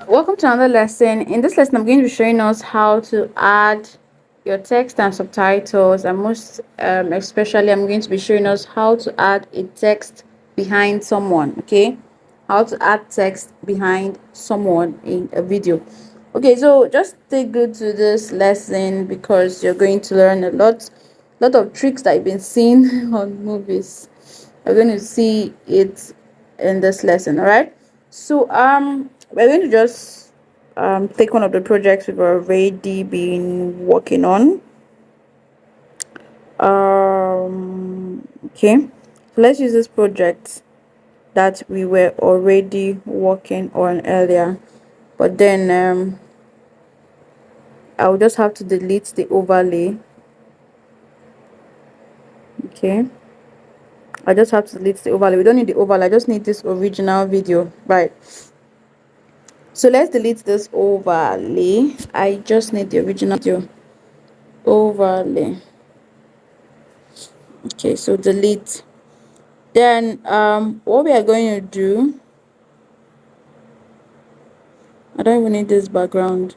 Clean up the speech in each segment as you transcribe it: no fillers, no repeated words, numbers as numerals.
Welcome to another lesson. In this lesson, I'm going to be showing us how to add your text and subtitles, and most especially, I'm going to be showing us how to add a text behind someone. Okay, how to add text behind someone in a video. Okay, so just stay good to this lesson because you're going to learn lot of tricks that you've been seeing on movies. You're going to see it in this lesson. All right. So we're going to just take one of the projects we've already been working on. Okay. So let's use this project that we were already working on earlier. But then I'll just have to delete the overlay. Okay. I just have to delete the overlay. We don't need the overlay. I just need this original video. Right. So let's delete this overlay. I just need the original video overlay. Okay, so delete. Then what we are going to do, I don't even need this background.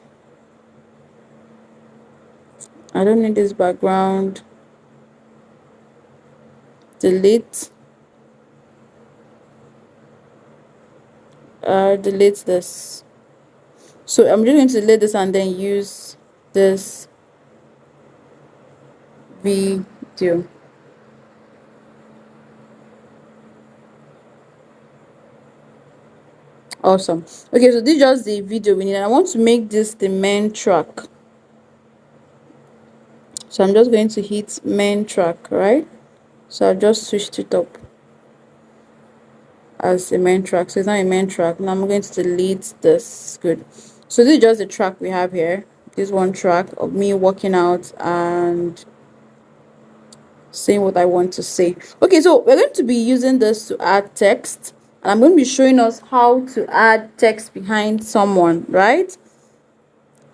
I don't need this background. Delete. Delete this. So I'm just going to delete this and then use this video. Awesome. Okay, so this is just the video we need. I want to make this the main track. So I'm just going to hit main track, right? So I've just switched it up as a main track. So it's not a main track. Now I'm going to delete this. Good. So this is just the track we have here. This one track of me working out and saying what I want to say. Okay, so we're going to be using this to add text. And I'm going to be showing us how to add text behind someone, right?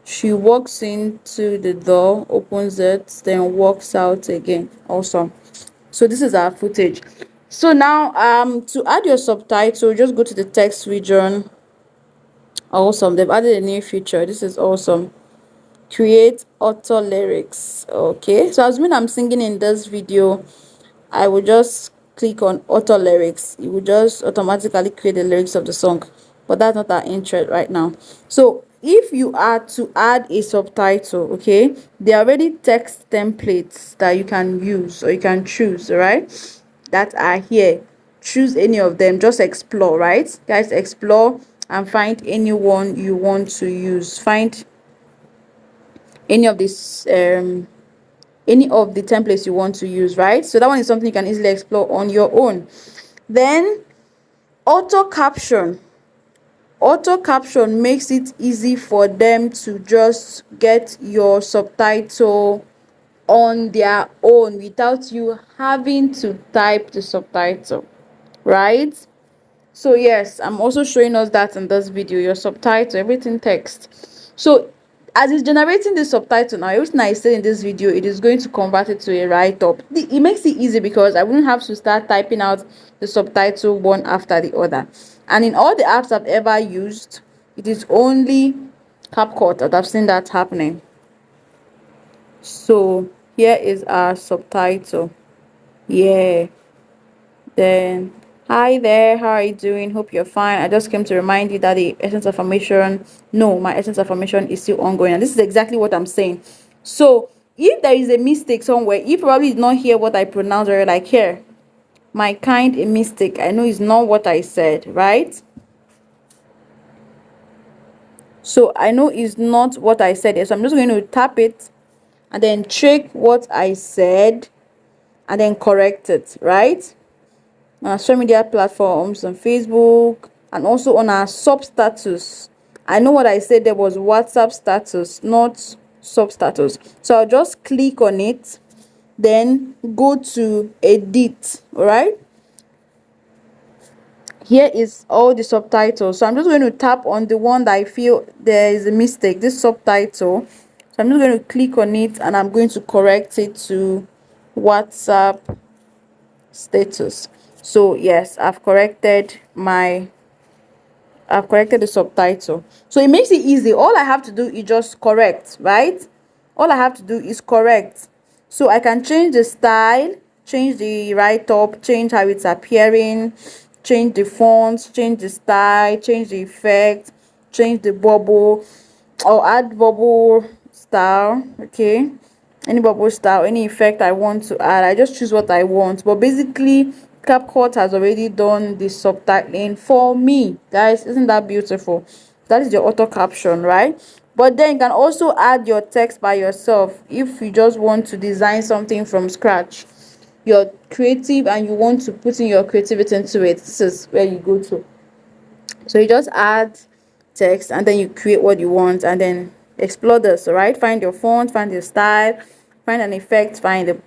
She walks into the door, opens it, then walks out again. Awesome. So this is our footage. So now to add your subtitle, just go to the text region. Awesome. They've added a new feature. This is awesome. Create auto lyrics. Okay, so assuming I'm singing in this video, I will just click on auto lyrics. It will just automatically create the lyrics of the song, but that's not our interest right now. So if you are to add a subtitle, okay, there are already text templates that you can use or you can choose, right, that are here. Choose any of them, just explore, right guys, explore and find anyone you want to use. Find any of this any of the templates you want to use, right? So that one is something you can easily explore on your own. Then auto caption. Auto caption makes it easy for them to just get your subtitle on their own without you having to type the subtitle, right? So yes, I'm also showing us that in this video, your subtitle, everything text. So as it's generating the subtitle now, everything I said in this video, it is going to convert it to a write-up. It makes it easy because I wouldn't have to start typing out the subtitle one after the other. And in all the apps I've ever used, it is only Capcut that I've seen that happening. So here is our subtitle. Yeah. Then, hi there, how are you doing? Hope you're fine. I just came to remind you that the essence affirmation, no, my essence affirmation is still ongoing. And this is exactly what I'm saying. So if there is a mistake somewhere, you probably did not hear what I pronounced, or like here, my kind a mistake. I know it's not what I said, right? So I know it's not what I said. So I'm just going to tap it and then check what I said and then correct it, right? On our social media platforms on Facebook and also on our sub status. I know what I said there was WhatsApp status, not sub status. So I'll just click on it, then go to edit. All right. Here is all the subtitles. So I'm just going to tap on the one that I feel there is a mistake, this subtitle. So I'm just going to click on it and I'm going to correct it to WhatsApp status. So yes, I've corrected my I've corrected the subtitle. So it makes it easy. All I have to do is just correct, right? All I have to do is correct. So I can change the style, change the write up, change how it's appearing, change the fonts, change the style, change the effect, change the bubble, or add bubble style. Okay, any bubble style, any effect I want to add, I just choose what I want. But basically Capcut has already done the subtitling for me, guys. Isn't that beautiful? That is your auto caption, right? But then you can also add your text by yourself if you just want to design something from scratch. You're creative and you want to put in your creativity into it. This is where you go to. So you just add text and then you create what you want and then explore this. All right, find your font, find your style, find an effect, find the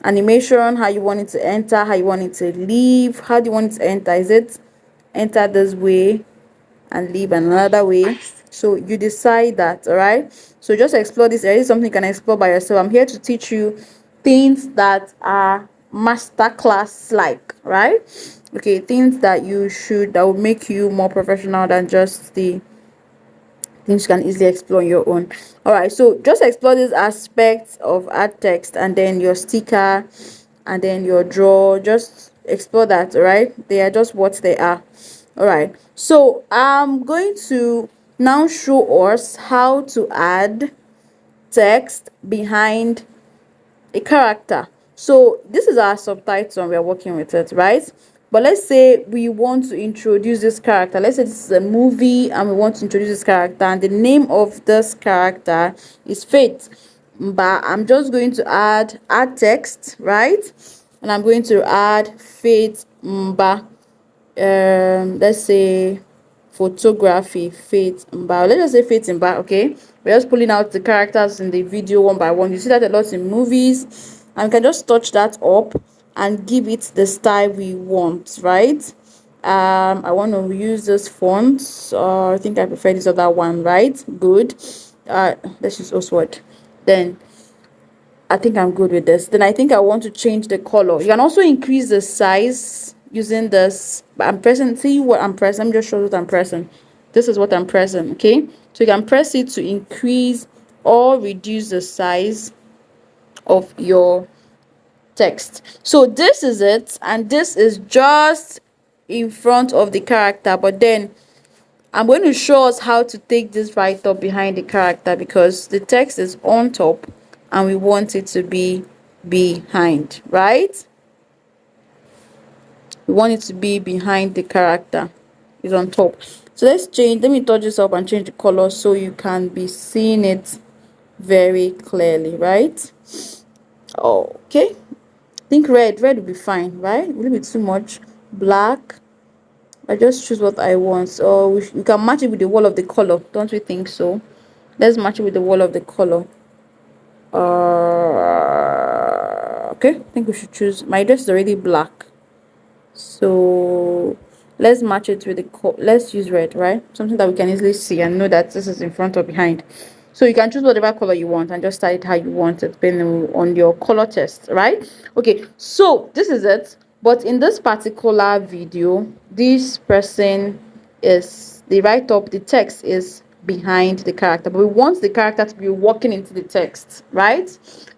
animation, how you want it to enter, how you want it to leave, how do you want it to enter. Is it enter this way and leave another way? So you decide that. All right, so just explore this area. This is something you can explore by yourself. I'm here to teach you things that are masterclass like, right? Okay, things that you should, that will make you more professional than just the things you can easily explore on your own. All right, so just explore these aspects of add text and then your sticker and then your draw. Just explore that. All right, they are just what they are. All right, so I'm going to now show us how to add text behind a character. So this is our subtitle and we are working with it, right? But let's say we want to introduce this character. Let's say this is a movie and we want to introduce this character, and the name of this character is Faith. But I'm just going to add text, right? And I'm going to add Faith Mba. Let's say photography, Faith Mba. Let's just say Faith Mba. Okay, we're just pulling out the characters in the video one by one. You see that a lot in movies, and we can just touch that up and give it the style we want, right? I want to use this font. I think I prefer this other one, right? Good. Let's use Oswald. Then I think I'm good with this. Then I think I want to change the color. You can also increase the size using this. But I'm pressing. See what I'm pressing. Let me just show you what I'm pressing. This is what I'm pressing. Okay. So you can press it to increase or reduce the size of your text. So this is it, and this is just in front of the character. But then I'm going to show us how to take this right up behind the character, because the text is on top and we want it to be behind, right? We want it to be behind the character. It's on top. So let me touch this up and change the color so you can be seeing it very clearly, right? Okay. I think red will be fine, right? Will it be too much? Black. I just choose what I want. So we can match it with the wall of the color, don't we think so? Let's match it with the wall of the color. Okay, I think we should choose. My dress is already black, so let's match it with the let's use red, right? Something that we can easily see and know that this is in front or behind. So you can choose whatever color you want and just style it how you want it, depending on your color test, right? Okay, so this is it. But in this particular video, this person is the write up, the text is behind the character, but we want the character to be walking into the text, right?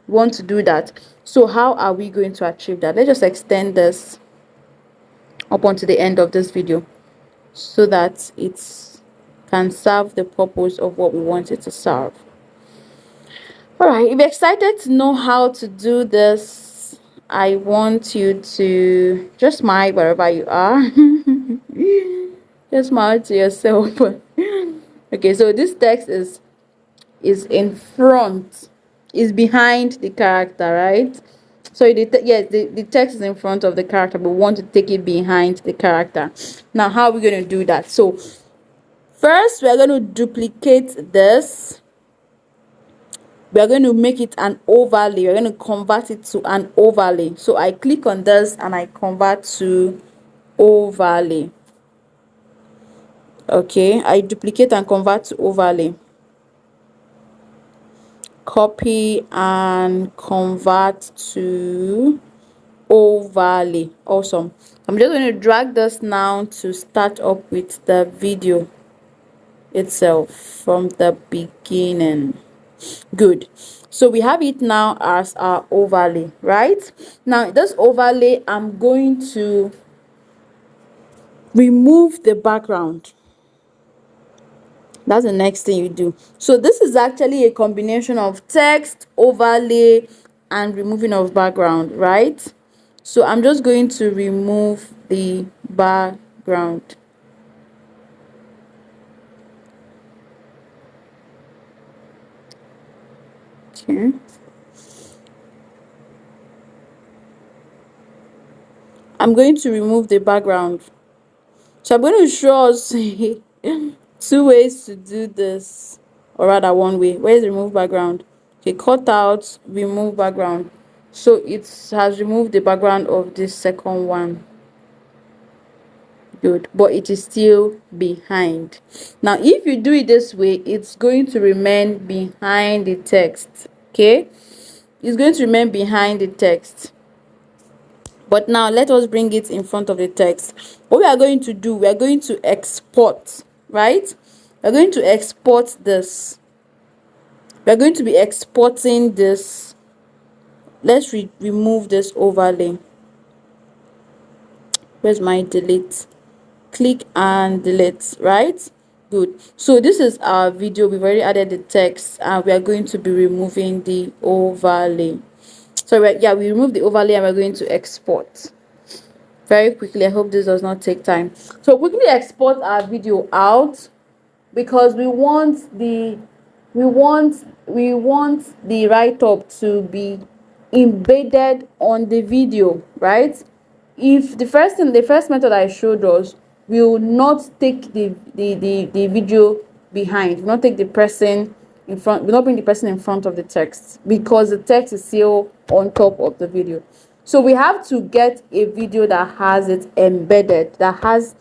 We want to do that. So how are we going to achieve that? Let's just extend this up onto the end of this video so that it can serve the purpose of what we want it to serve. All right, if you're excited to know how to do this, I want you to just smile wherever you are. Just smile to yourself. Okay, so this text is in front, is behind the character, right? So the text is in front of the character, but we want to take it behind the character. Now, how are we going to do that? So first, we're going to duplicate this. We're going to make it an overlay. We're going to convert it to an overlay. So I click on this and I convert to overlay. Okay, I duplicate and convert to overlay. Copy and convert to overlay. Awesome. I'm just going to drag this now to start up with the video itself from the beginning. Good. So we have it now as our overlay, right? Now this overlay, I'm going to remove the background. That's the next thing you do. So this is actually a combination of text, overlay, and removing of background, right? So I'm just going to remove the background. Okay. I'm going to remove the background. So I'm going to show us two ways to do this, or rather one way. Where is remove background? Okay, cut out, remove background. So it has removed the background of this second one. Good, but it is still behind. Now if you do it this way, it's going to remain behind the text. Okay, it's going to remain behind the text. But now let us bring it in front of the text. What we are going to do, we are going to export, right? We're going to export this. We're going to be exporting this. Let's remove this overlay. Where's my delete? Click and delete, right? Good. So this is our video. We've already added the text and we are going to be removing the overlay. So we remove the overlay and we're going to export very quickly. I hope this does not take time. So quickly export our video out, because we want the write-up to be embedded on the video, right? If the first method I showed us will not take the video behind, will not take the person in front, will not bring the person in front of the text, because the text is still on top of the video. So we have to get a video that has it embedded, that has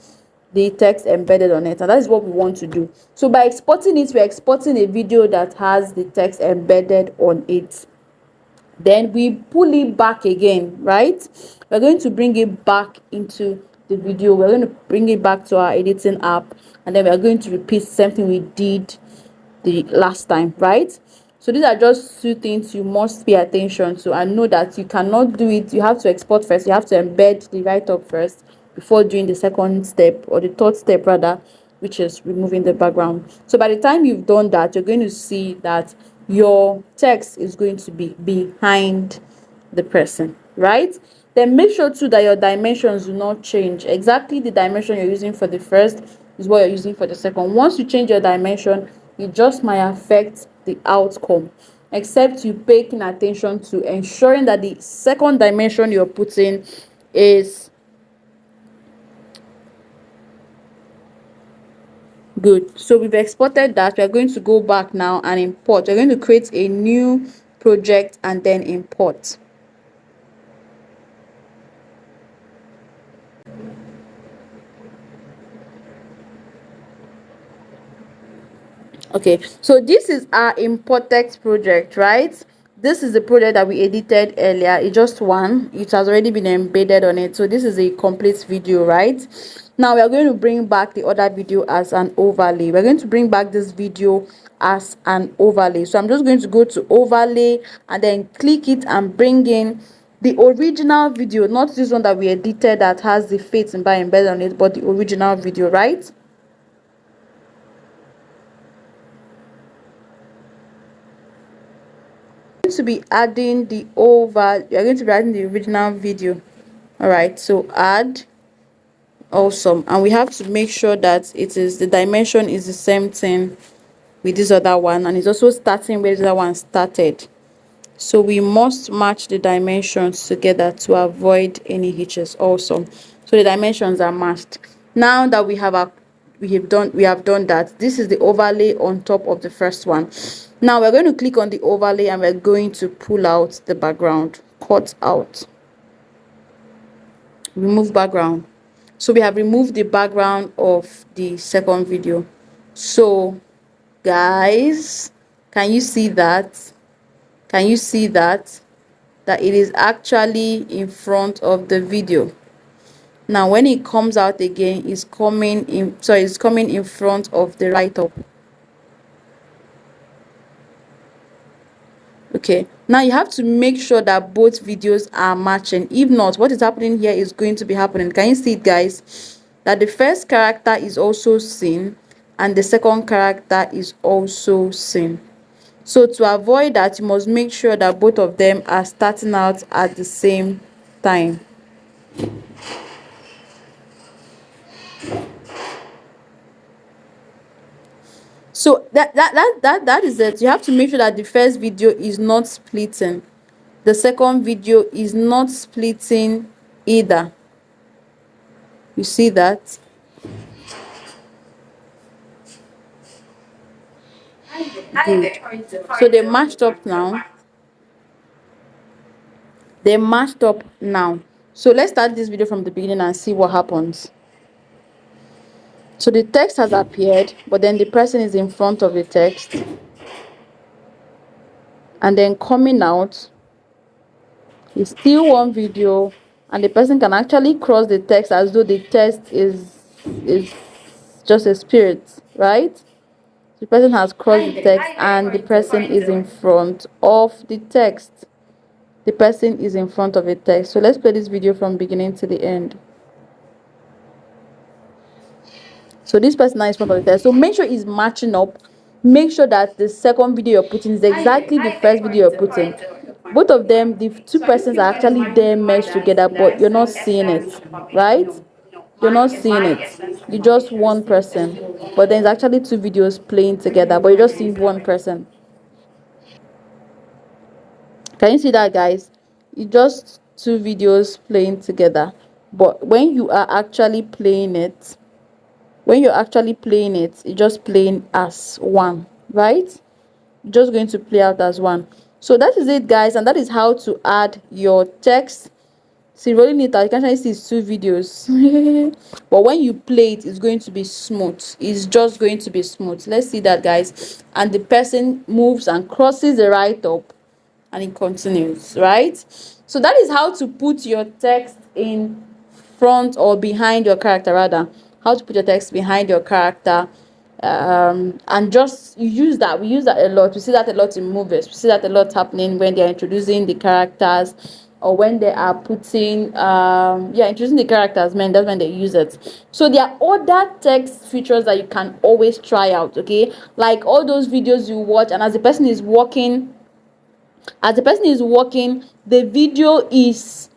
the text embedded on it, and that is what we want to do. So by exporting it, we're exporting a video that has the text embedded on it. Then we pull it back again, right? We're going to bring it back into the video. We're going to bring it back to our editing app, and then we're going to repeat something we did the last time, right? So these are just two things you must pay attention to, and know that you cannot do it. You have to export first, you have to embed the write-up first before doing the second step, or the third step rather, which is removing the background. So by the time you've done that, you're going to see that your text is going to be behind the person, right? Then make sure too that your dimensions do not change. Exactly the dimension you're using for the first is what you're using for the second. Once you change your dimension, it just might affect the outcome, except you paying attention to ensuring that the second dimension you're putting is good. So we've exported that. We're going to go back now and import. We're going to create a new project and then import. Okay, so this is our import text project, right? This is the project that we edited earlier. It's just one. It has already been embedded on it. So this is a complete video, right? Now we are going to bring back the other video as an overlay. We're going to bring back this video as an overlay. So I'm just going to go to overlay and then click it and bring in the original video, not this one that we edited that has the face and by embedded on it, but the original video, right? To be adding the you're going to be adding the original video. All right, so add. Awesome. And we have to make sure that the dimension is the same thing with this other one, and it's also starting where the other one started. So we must match the dimensions together to avoid any hitches. Awesome. So the dimensions are matched. Now that we have done that, this is the overlay on top of the first one. Now we're going to click on the overlay and we're going to pull out the background. Cut out, remove background. So we have removed the background of the second video. So guys, can you see that? Can you see that that it is actually in front of the video. Now when it comes out again, it's coming in front of the write-up. Okay, now you have to make sure that both videos are matching. If not, what is happening here is going to be happening. Can you see it, guys? That the first character is also seen and the second character is also seen. So to avoid that, you must make sure that both of them are starting out at the same time. So that is it. You have to make sure that the first video is not splitting. The second video is not splitting either. You see that? Good. So they matched up now. They matched up now. So let's start this video from the beginning and see what happens. So the text has appeared, but then the person is in front of the text. And then coming out is still one video, and the person can actually cross the text as though the text is just a spirit, right? The person has crossed the text and the person is in front of the text. The person is in front of the text. So let's play this video from beginning to the end. So this person is in front of the text. So make sure it's matching up. Make sure that the second video you're putting is exactly the first video you're putting. Both of them, the two persons are actually there meshed together, but you're not seeing it, right? You're not seeing it. You're just one person, but there's actually two videos playing together, but you just see one person. Can you see that, guys? It's just two videos playing together, but when you are actually playing it, it's just playing as one, right? Just going to play out as one. So that is it, guys, and that is how to add your text. See, rolling it out, you can actually see it's two videos. But when you play it, it's going to be smooth. It's just going to be smooth. Let's see that, guys. And the person moves and crosses the right up and it continues, right? So that is how to put your text in front or behind your character, rather. How to put your text behind your character. And just we use that a lot. We see that a lot in movies. We see that a lot happening when they're introducing the characters, or when they are putting introducing the characters, man. That's when they use it. So there are other text features that you can always try out, okay? Like all those videos you watch, and as the person is walking, the video is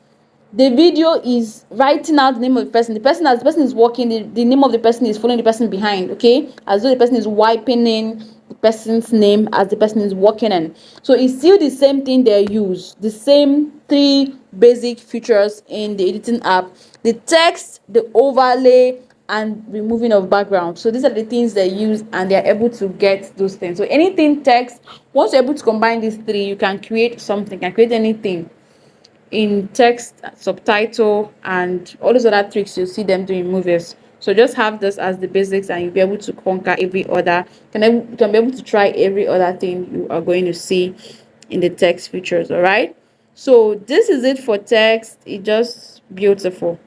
writing out the name of the person. As the person is walking, the name of the person is following the person behind, okay? As though the person is wiping in the person's name as the person is walking in. So it's still the same thing they use, the same three basic features in the editing app: the text, the overlay, and removing of background. So these are the things they use, and they are able to get those things. So anything text, once you're able to combine these three, you can create something, can create anything in text, subtitle, and all those other tricks you see them doing in movies. So just have this as the basics, and you'll be able to conquer every other, you can be able to try every other thing you are going to see in the text features. All right, so this is it for text. It's just beautiful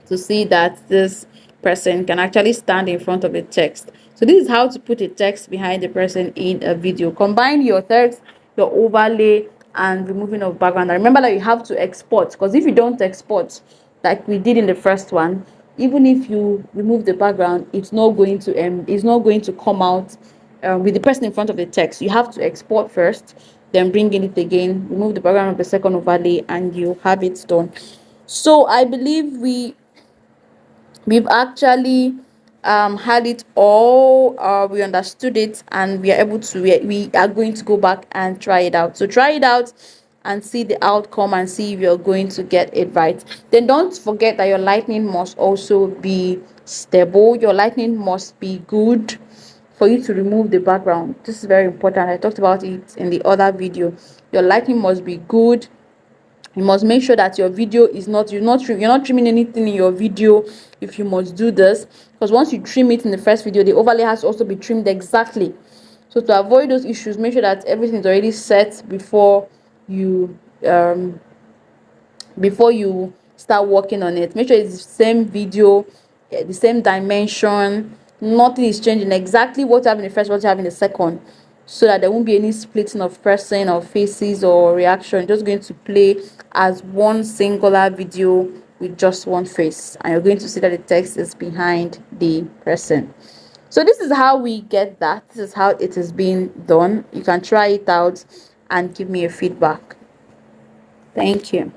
to see that this person can actually stand in front of the text. So this is how to put a text behind the person in a video. Combine your text, your overlay, and removing of background. And remember that you have to export, because if you don't export like we did in the first one, even if you remove the background, it's not going to come out with the person in front of the text. You have to export first, then bring in it again, remove the background of the second overlay, and you have it done. So I believe we've actually had it all. We understood it, and we are able to we are going to go back and try it out. So try it out and see the outcome, and see if you're going to get it right. Then don't forget that your lighting must also be stable. Your lighting must be good for you to remove the background. This is very important. I talked about it in the other video. Your lighting must be good. You must make sure that your video is not, you're not trimming anything in your video if you must do this, because once you trim it in the first video, the overlay has to also be trimmed exactly. So to avoid those issues, make sure that everything is already set before you before you start working on it. Make sure it's the same video, the same dimension, nothing is changing, exactly what you have in the first, what you have in the second, so that there won't be any splitting of person or faces or reaction. Just going to play as one singular video with just one face, and you're going to see that the text is behind the person. So this is how we get that. This is how it is being done. You can try it out and give me a feedback. Thank you.